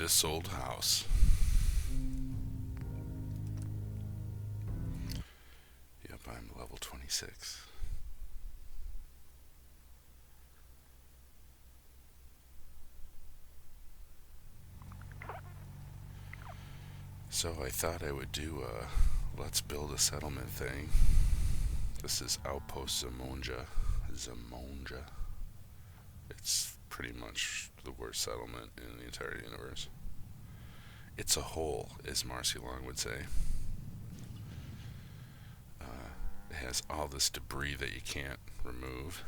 this old house. Yep, I'm level 26. So I thought I would do a let's build a settlement thing. This is Outpost Zimonja. Zimonja. It's pretty much the worst settlement in the entire universe. It's a hole, as Marcy Long would say. It has all this debris that you can't remove.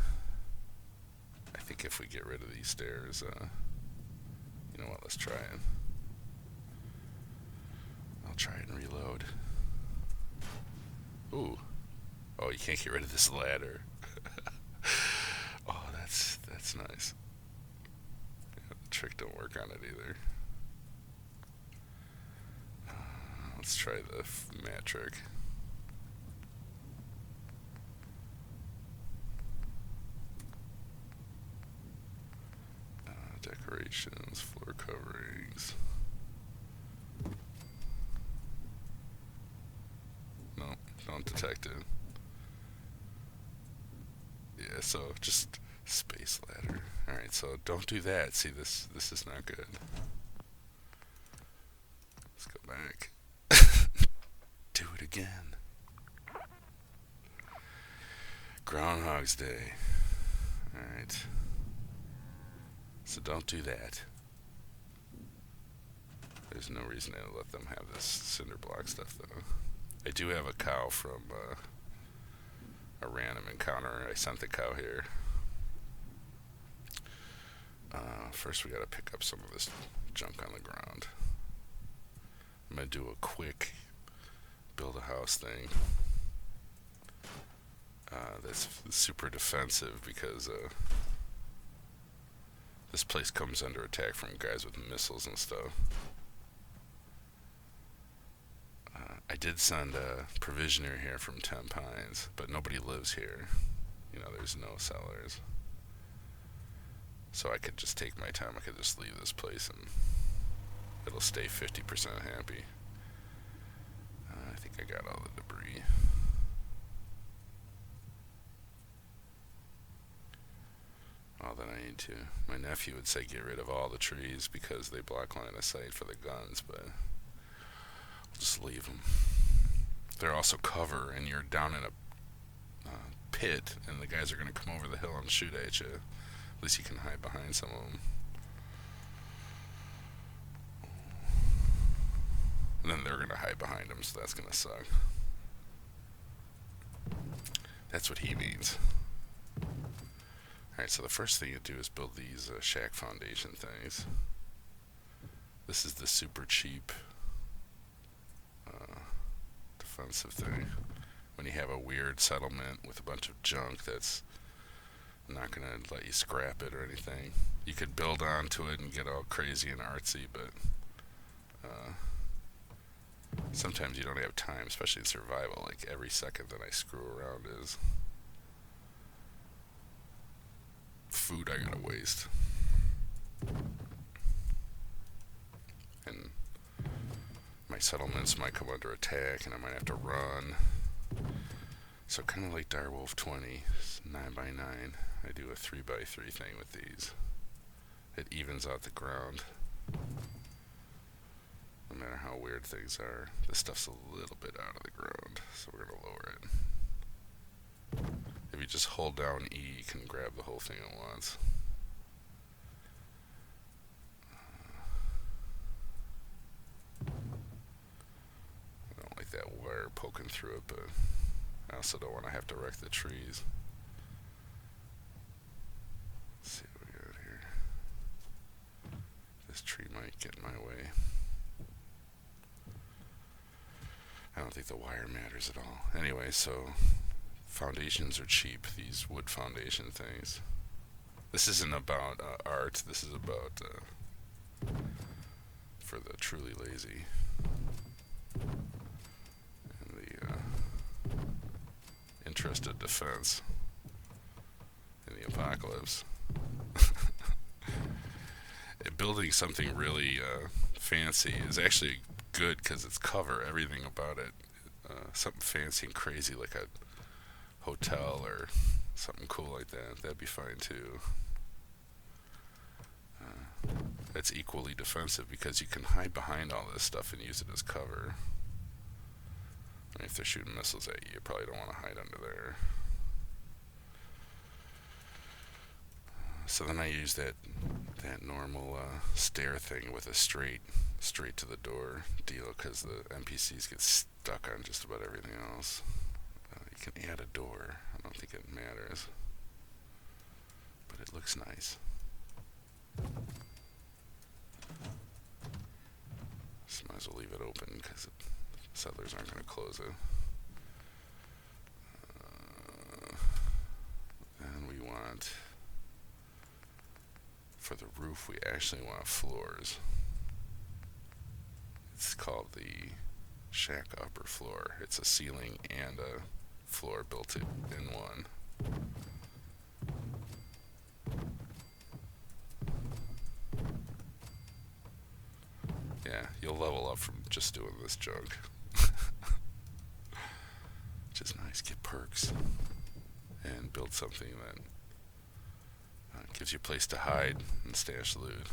I think if we get rid of these stairs, you know what, let's try it. I'll try it and reload. Ooh. Oh, you can't get rid of this ladder. Oh, that's nice. Yeah, the trick don't work on it either. Let's try the mat trick. Decorations, floor coverings. No, don't detect it. Yeah, so just space ladder. Alright, so don't do that. See, this is not good. Let's go back. Do it again. Groundhog's Day. Alright. So don't do that. There's no reason to let them have this cinder block stuff, though. I do have a cow from a random encounter. I sent the cow here. First, we gotta pick up some of this junk on the ground. I'm gonna do a quick build a house thing. That's super defensive because this place comes under attack from guys with missiles and stuff. I did send a provisioner here from 10 Pines, but nobody lives here. You know, there's no sellers. So I could just take my time. I could just leave this place and it'll stay 50% happy. I think I got all the debris. All that I need to. My nephew would say get rid of all the trees because they block line of sight for the guns, but I'll just leave them. They're also cover, and you're down in a pit, and the guys are going to come over the hill and shoot at you. At least you can hide behind some of them. And then they're going to hide behind them, so that's going to suck. That's what he means. Alright, so the first thing you do is build these shack foundation things. This is the super cheap defensive thing. When you have a weird settlement with a bunch of junk that's not going to let you scrap it or anything. You could build onto it and get all crazy and artsy, but sometimes you don't have time, especially in survival. Like every second that I screw around is food I gotta waste. And my settlements might come under attack and I might have to run. So kind of like Direwolf 20, 9x9, I do a 3x3 thing with these. It evens out the ground. No matter how weird things are, this stuff's a little bit out of the ground, so we're gonna lower it. If you just hold down E, you can grab the whole thing at once. I don't like that wire poking through it, but I also don't want to have to wreck the trees. Let's see what we got here. This tree might get in my way. I don't think the wire matters at all. Anyway, so foundations are cheap, these wood foundation things. This isn't about art, this is about for the truly lazy. And the interested defense in the apocalypse. Building something really fancy is actually good because it's cover everything about it. Something fancy and crazy like a hotel or something cool like that. That'd be fine too. That's equally defensive because you can hide behind all this stuff and use it as cover. I mean, if they're shooting missiles at you, you probably don't want to hide under there. So then I use that normal stair thing with a straight to the door deal because the NPCs get stuck on just about everything else. You can add a door. I don't think it matters, but it looks nice. Just might as well leave it open because settlers aren't going to close it. And we want, for the roof, we actually want floors. It's called the shack upper floor. It's a ceiling and a floor built in one. Yeah, you'll level up from just doing this junk. Which is nice. Get perks and build something that gives you a place to hide and stash loot.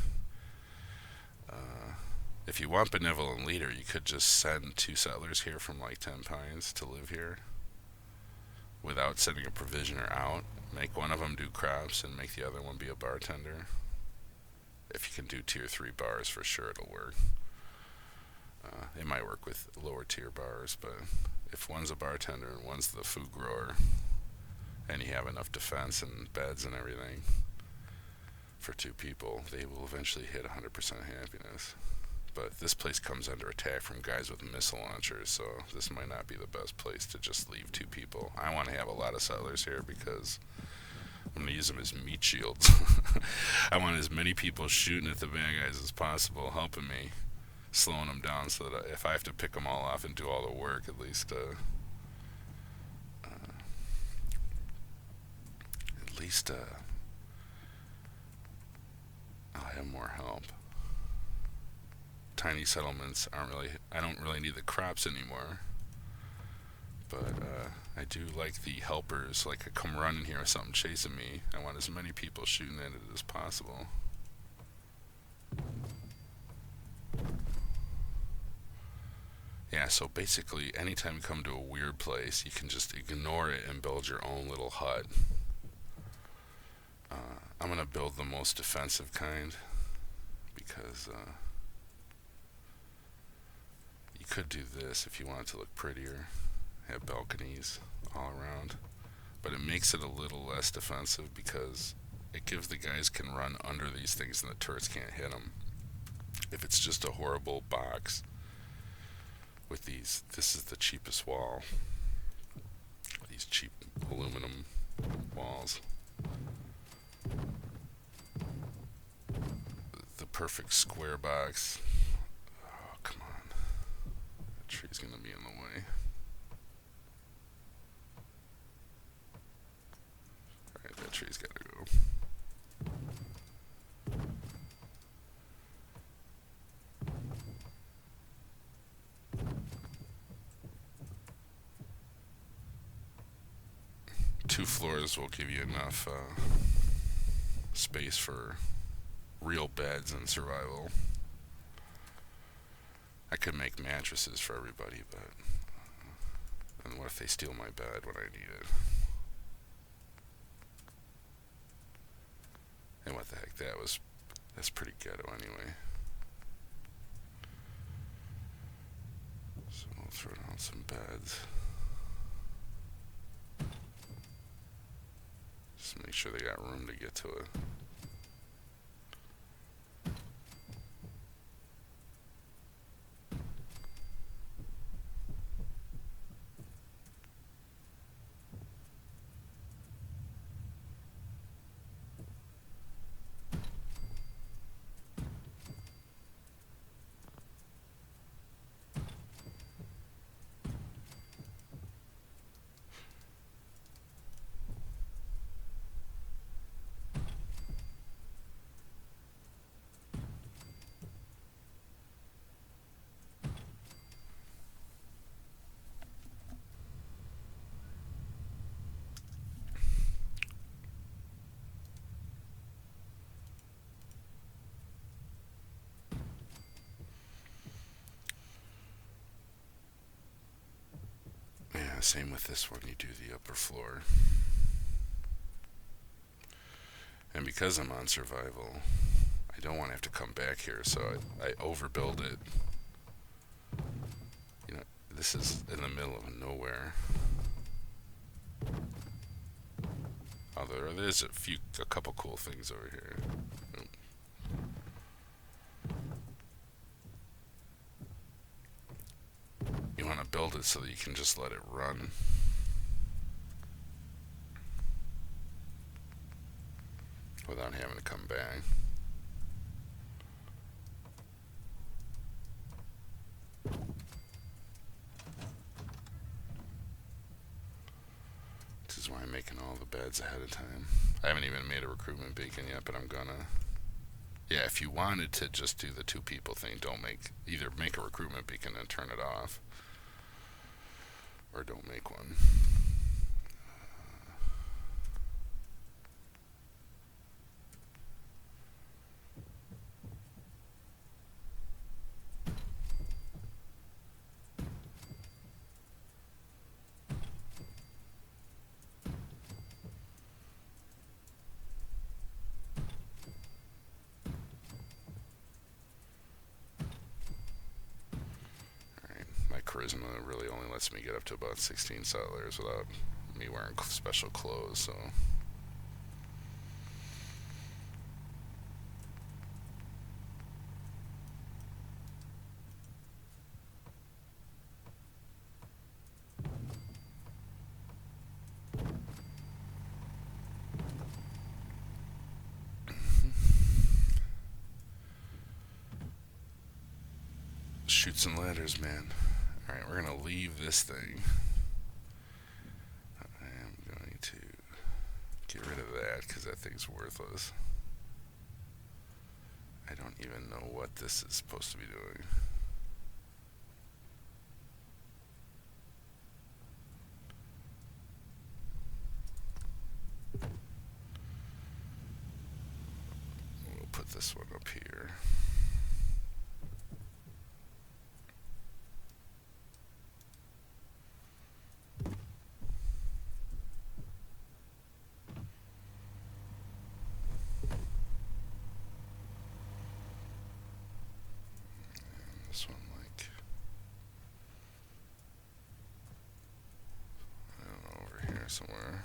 If you want benevolent leader, you could just send 2 settlers here from like 10 Pines to live here without sending a provisioner out. Make one of them do crops and make the other one be a bartender. If you can do tier 3 bars, for sure it'll work. It might work with lower tier bars, but if one's a bartender and one's the food grower, and you have enough defense and beds and everything for 2 people, they will eventually hit 100% happiness. But this place comes under attack from guys with missile launchers, so this might not be the best place to just leave 2 people. I want to have a lot of settlers here because I'm going to use them as meat shields. I want as many people shooting at the bad guys as possible, helping me, slowing them down so that if I have to pick them all off and do all the work, at least I'll have more help. Tiny settlements I don't really need the crops anymore, but I do like the helpers. Like, I come running here with something chasing me, I want as many people shooting at it as possible. Yeah, so basically anytime you come to a weird place, you can just ignore it and build your own little hut. I'm going to build the most defensive kind because you could do this if you want it to look prettier. Have balconies all around. But it makes it a little less defensive because it gives the guys can run under these things and the turrets can't hit them. If it's just a horrible box with these, this is the cheapest wall. These cheap aluminum walls. The perfect square box. Oh, come on. That tree's gonna be in the way. Alright, that tree's gotta go. Two floors will give you enough space for real beds and survival. I could make mattresses for everybody, but and what if they steal my bed when I need it? And what the heck, that's pretty ghetto anyway. So we'll throw down some beds. Just make sure they got room to get to it. Same with this one, you do the upper floor. And because I'm on survival, I don't want to have to come back here, so I overbuild it. You know, this is in the middle of nowhere. Although there's a couple cool things over here. You want to build it so that you can just let it run. Without having to come back. This is why I'm making all the beds ahead of time. I haven't even made a recruitment beacon yet, but I'm gonna. Yeah, if you wanted to just do the 2 people thing, either make a recruitment beacon and turn it off, or don't make one. Charisma really only lets me get up to about 16 settlers without me wearing special clothes, so chutes and ladders, man. Alright, we're gonna leave this thing. I am going to get rid of that because that thing's worthless. I don't even know what this is supposed to be doing. We'll put this one up here. This one, like, I don't know, over here somewhere.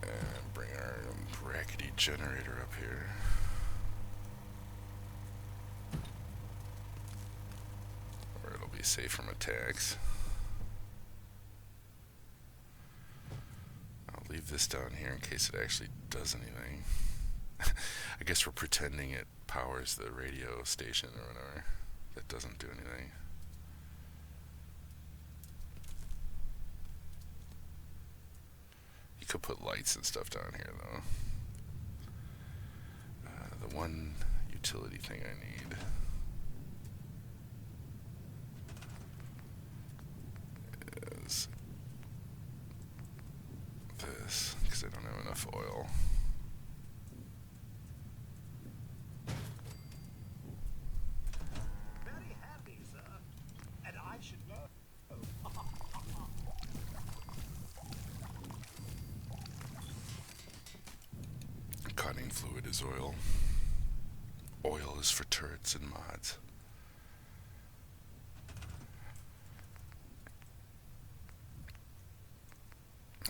And bring our rackety generator up here. Where it'll be safe from attacks. Leave this down here in case it actually does anything. I guess we're pretending it powers the radio station or whatever. That doesn't do anything. You could put lights and stuff down here though. The one utility thing I need is this, because I don't have enough oil. Very handy, sir. And I should know. Cutting fluid is oil. Oil is for turrets and mods.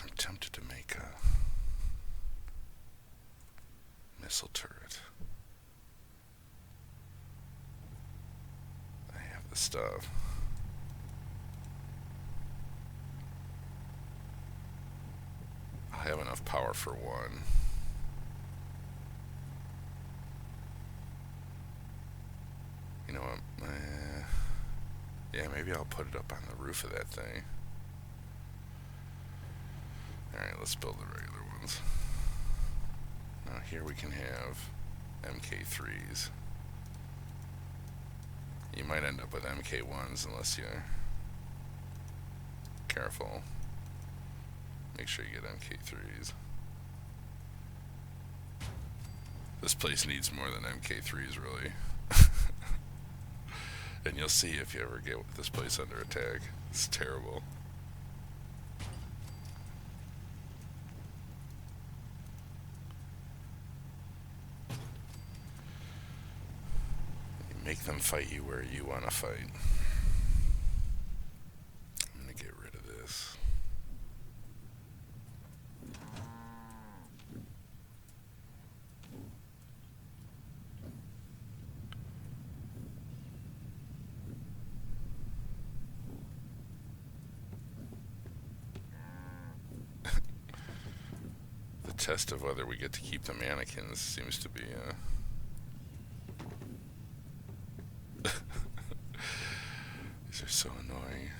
I'm tempted to make a missile turret. I have the stuff. I'll have enough power for one. You know what? Yeah, maybe I'll put it up on the roof of that thing. Alright, let's build the regular ones. Now here we can have MK3s. You might end up with MK1s unless you're careful. Make sure you get MK3s. This place needs more than MK3s, really. And you'll see if you ever get this place under attack. It's terrible. You make them fight you where you want to fight. I'm going to get rid of this. Test of whether we get to keep the mannequins seems to be these are so annoying.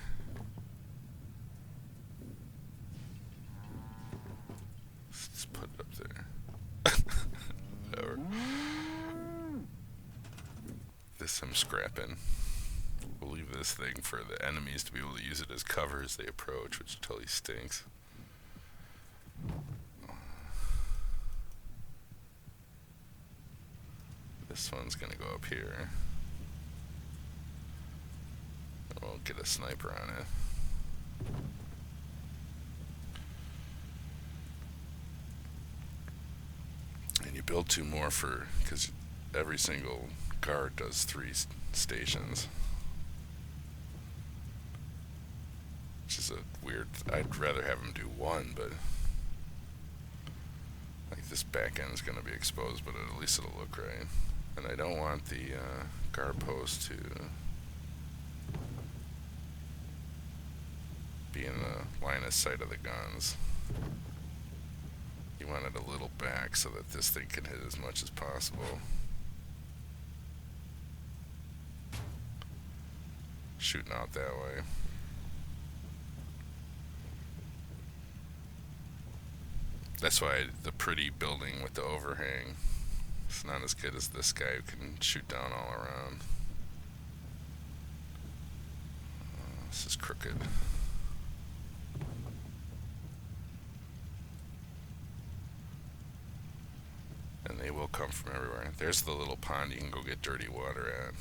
Let's just put it up there. Whatever. This I'm scrapping. We'll leave this thing for the enemies to be able to use it as cover as they approach, which totally stinks. This one's gonna go up here. We'll get a sniper on it. And you build 2 more because every single guard does 3 stations. Which is a weird, I'd rather have them do 1, but like this back end is gonna be exposed, but at least it'll look right. And I don't want the guard post to be in the line of sight of the guns. You want it a little back so that this thing can hit as much as possible. Shooting out that way. That's why the pretty building with the overhang, it's not as good as this guy who can shoot down all around. This is crooked. And they will come from everywhere. There's the little pond you can go get dirty water at.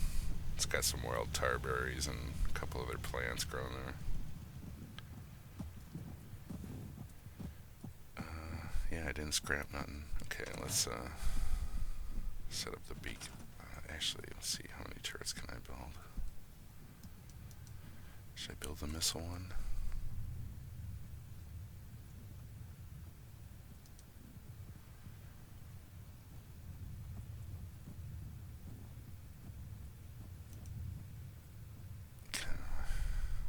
It's got some wild tar berries and a couple other plants growing there. Yeah, I didn't scrap nothing. Okay, let's set up the beak. Actually, let's see, how many turrets can I build? Should I build the missile one? Okay,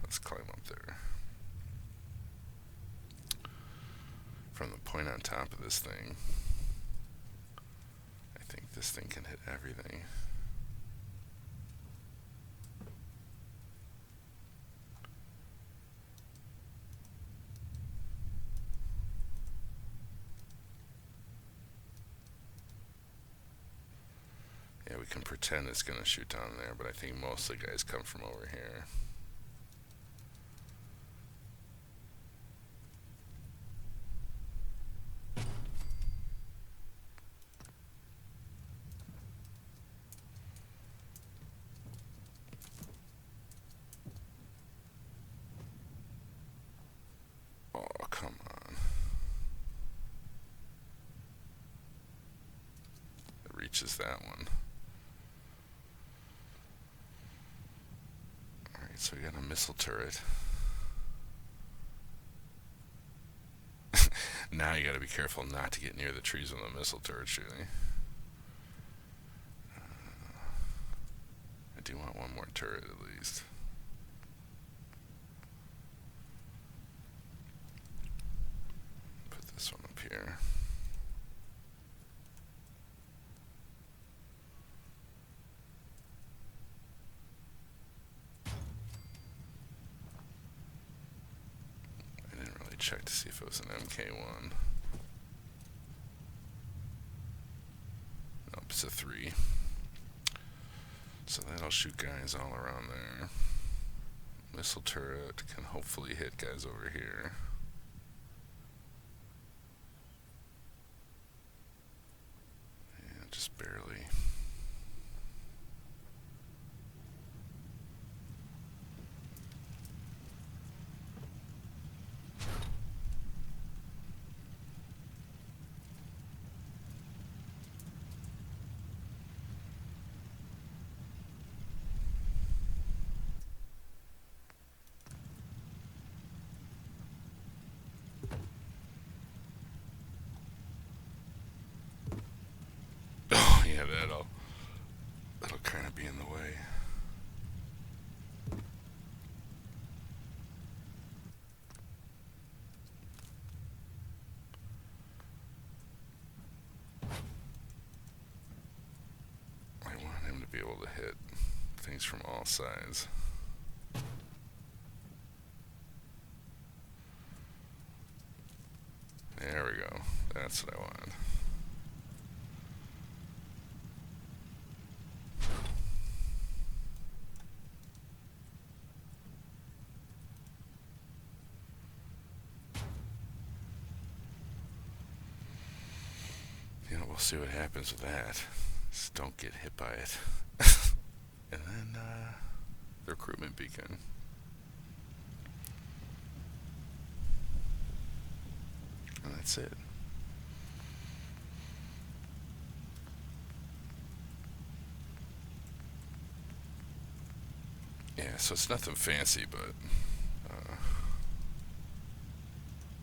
let's climb up there. From the point on top of this thing, I think this thing can hit everything. Yeah, we can pretend it's gonna shoot down there, but I think most of the guys come from over here. Oh, come on. It reaches that one. Alright, so we got a missile turret. Now you gotta be careful not to get near the trees when the missile turret's shooting. I do want one more turret at least. Put this one up here. I didn't really check to see if it was an MK1. Nope, it's a 3. So that'll shoot guys all around there. Missile turret can hopefully hit guys over here. Yeah, just Yeah, that'll kind of be in the way. I want him to be able to hit things from all sides. There we go. That's what I wanted. You know, we'll see what happens with that. Just don't get hit by it. And then, the recruitment beacon. And that's it. Yeah, so it's nothing fancy, but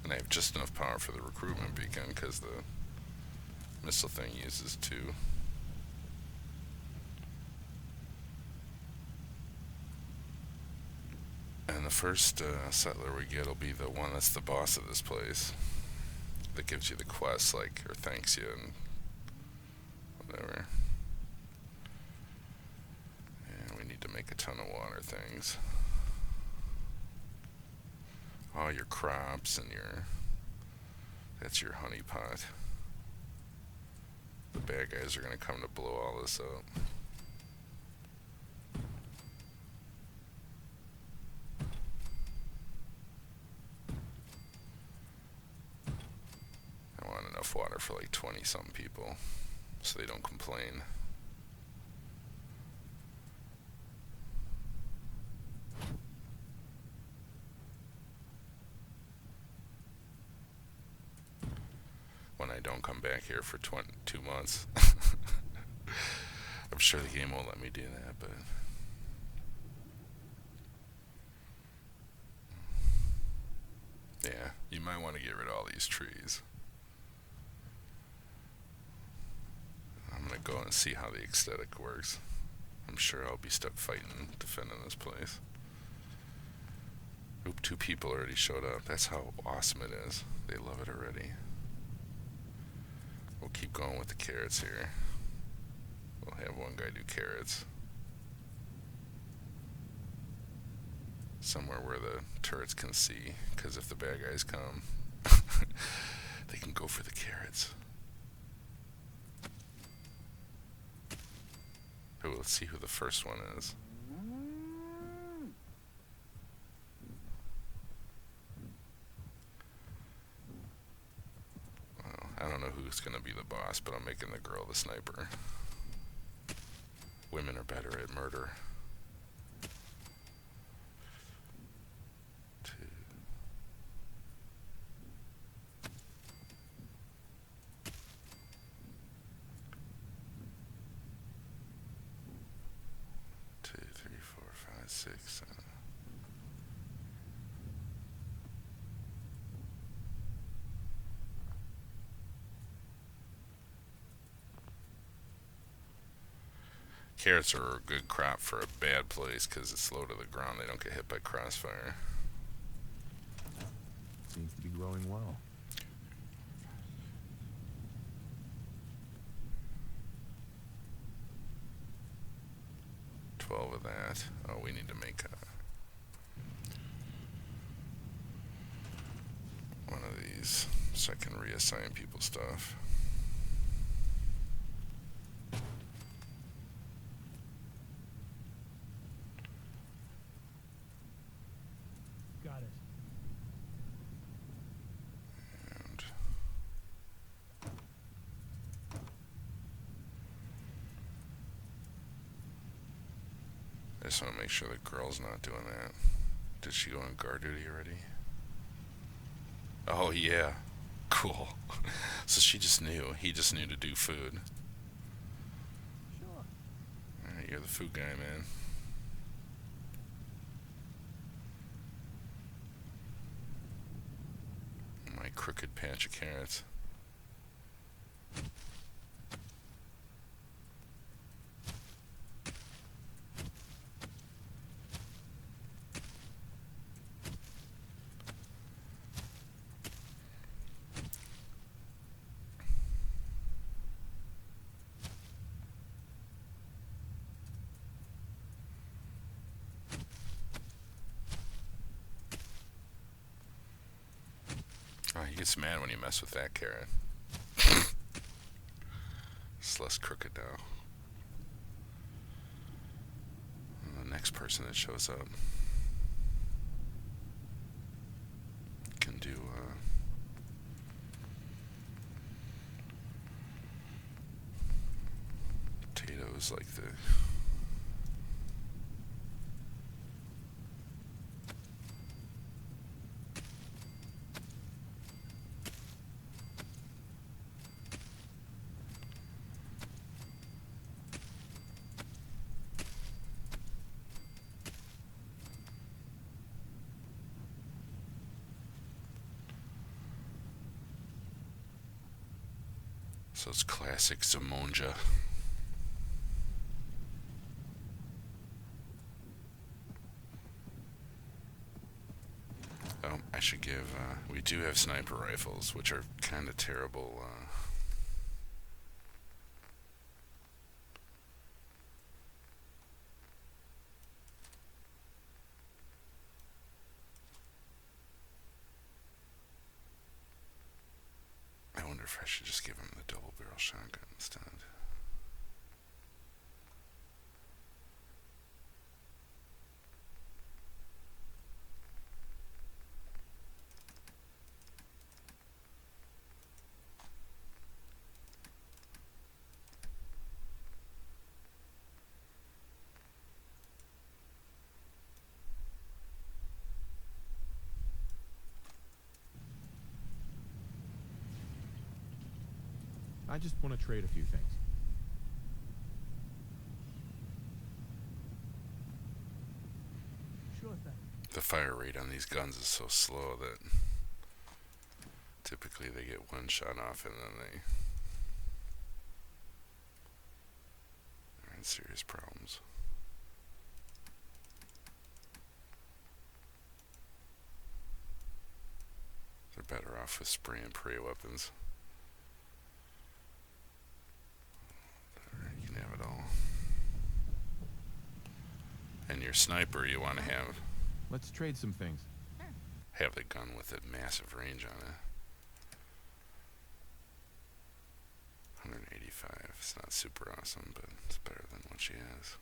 and I have just enough power for the recruitment beacon because the missile thing uses 2. And the first settler we get will be the one that's the boss of this place. That gives you the quest, like, or thanks you and whatever. And we need to make a ton of water things. All your crops and that's your honey pot. The bad guys are gonna come to blow all this up. I want enough water for like 20-something people, so they don't complain. When I don't come back here for 2 months. I'm sure the game won't let me do that, but yeah, you might want to get rid of all these trees. I'm gonna go and see how the aesthetic works. I'm sure I'll be stuck fighting, defending this place. Oop, 2 people already showed up. That's how awesome it is. They love it already. We'll keep going with the carrots here. We'll have one guy do carrots. Somewhere where the turrets can see, because if the bad guys come, they can go for the carrots. Oh, let's see who the first one is. Well, I don't know who's going to be the boss, but I'm making the girl the sniper. Women are better at murder. 2. 2, 3, 4, 5, 6, 7. Carrots are a good crop for a bad place because it's low to the ground. They don't get hit by crossfire. Seems to be growing well. Of that. Oh, we need to make one of these so I can reassign people stuff. Got it. And I just want to make sure the girl's not doing that. Did she go on guard duty already? Oh, yeah. Cool. So she just knew. He just knew to do food. Sure. Alright, you're the food guy, man. My crooked patch of carrots. he gets mad when you mess with that carrot. It's less crooked now. And the next person that shows up can do potatoes like the so it's classic Zimonja. I should give, we do have sniper rifles, which are kind of terrible. I wonder if I should just give him the double barrel shotgun instead. I just want to trade a few things. Sure thing. The fire rate on these guns is so slow that typically they get one shot off and then they're in serious problems. They're better off with spray and pray weapons. You can have it all. And your sniper, you want to Let's trade some things. have the gun with a massive range on it. 185. It's not super awesome, but it's better than what she has.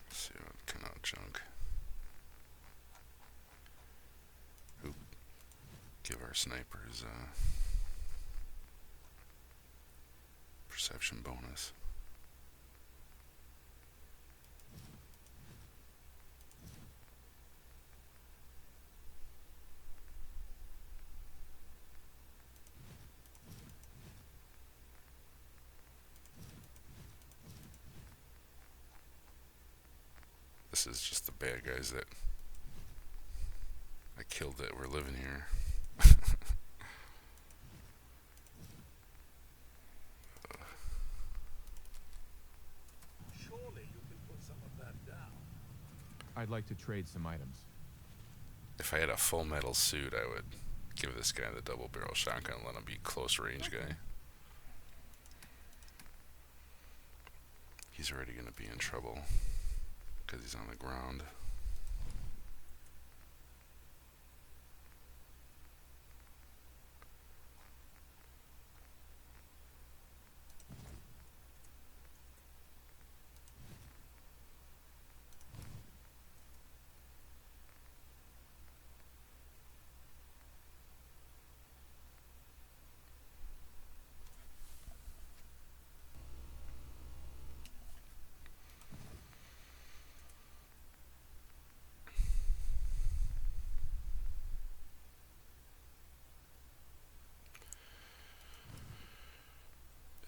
Let's see what kind of junk. Oop. Give our snipers perception bonus. This is just the bad guys that I killed that were living here. Surely you can put some of that down. I'd like to trade some items. If I had a full metal suit, I would give this guy the double barrel shotgun and let him be close range guy. He's already going to be in trouble because he's on the ground.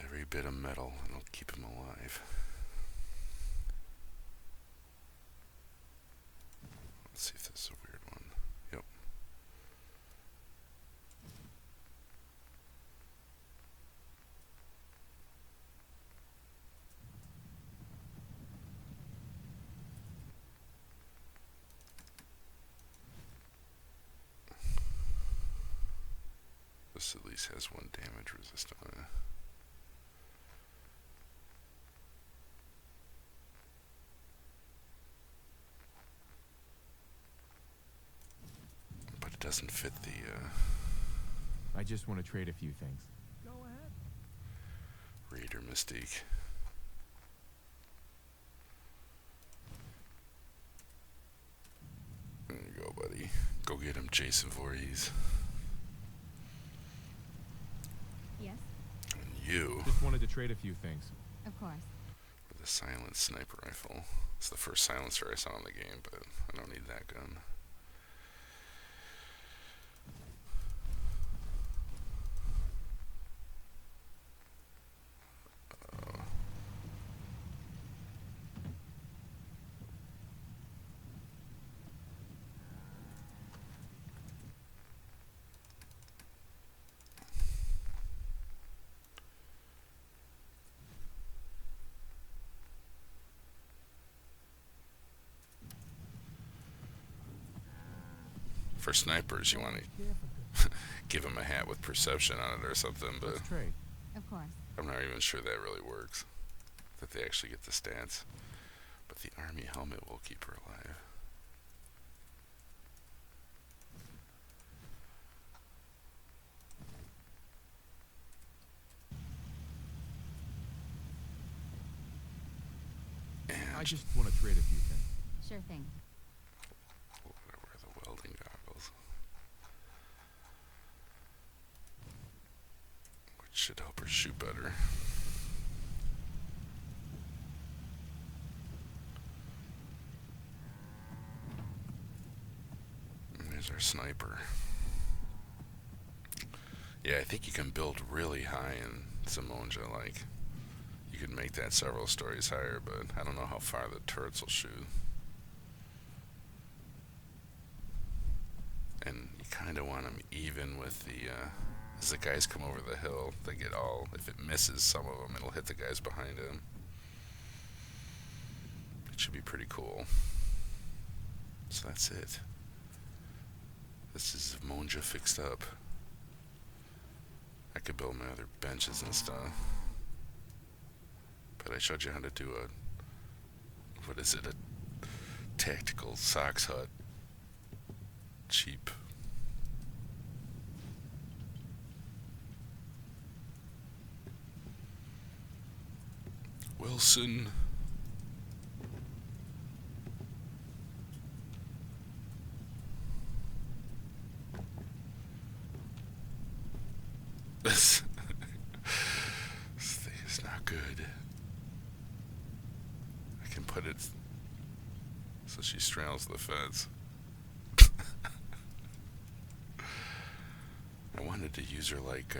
Every bit of metal, and it'll keep him alive. Let's see if this is a weird one. Yep. This at least has 1 damage resist on it. But it doesn't fit the, I just want to trade a few things. Go ahead. Raider Mystique. There you go, buddy. Go get him, Jason Voorhees. Yes, And you, Just wanted to trade a few things. of course. with the silent sniper rifle. It's the first silencer I saw in the game, but I don't need that gun. For snipers, you want to give him a hat with perception on it or something, but Let's trade. Of course. I'm not even sure that really works. That they actually get the stats. But the army helmet will keep her alive. And I just want to trade a few things. Sure thing. oh, I wear the welding goggles. Which should help her shoot better. And there's our sniper. Yeah, I think you can build really high in Zimonja, like you could make that several stories higher, but I don't know how far the turrets will shoot. And you kind of want them even with the, as the guys come over the hill, they get all, if it misses some of them, it'll hit the guys behind him. It should be pretty cool. So that's it. This is Zimonja fixed up. I could build my other benches and stuff. But I showed you how to do a, what is it, a tactical socks hut. Cheap. Wilson. This thing is not good. I can put it so she straddles the fence. I wanted to use her like,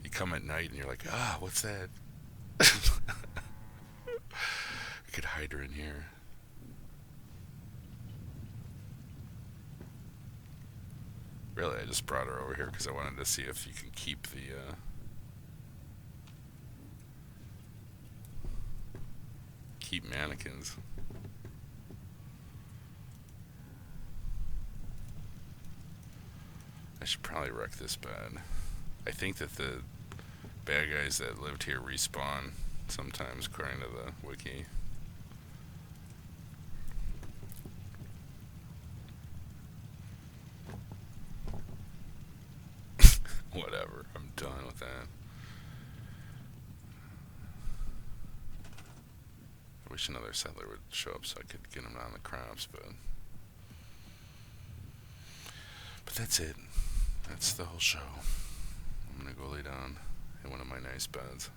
you come at night and you're like, ah, what's that? I could hide her in here. Really, I just brought her over here because I wanted to see if you can keep the, keep mannequins. I should probably wreck this bed. I think that the bad guys that lived here respawn sometimes, according to the wiki. Whatever, I'm done with that. I wish another settler would show up so I could get him on the crops, but that's it. That's the whole show. I'm gonna go lay down in one of my nice beds.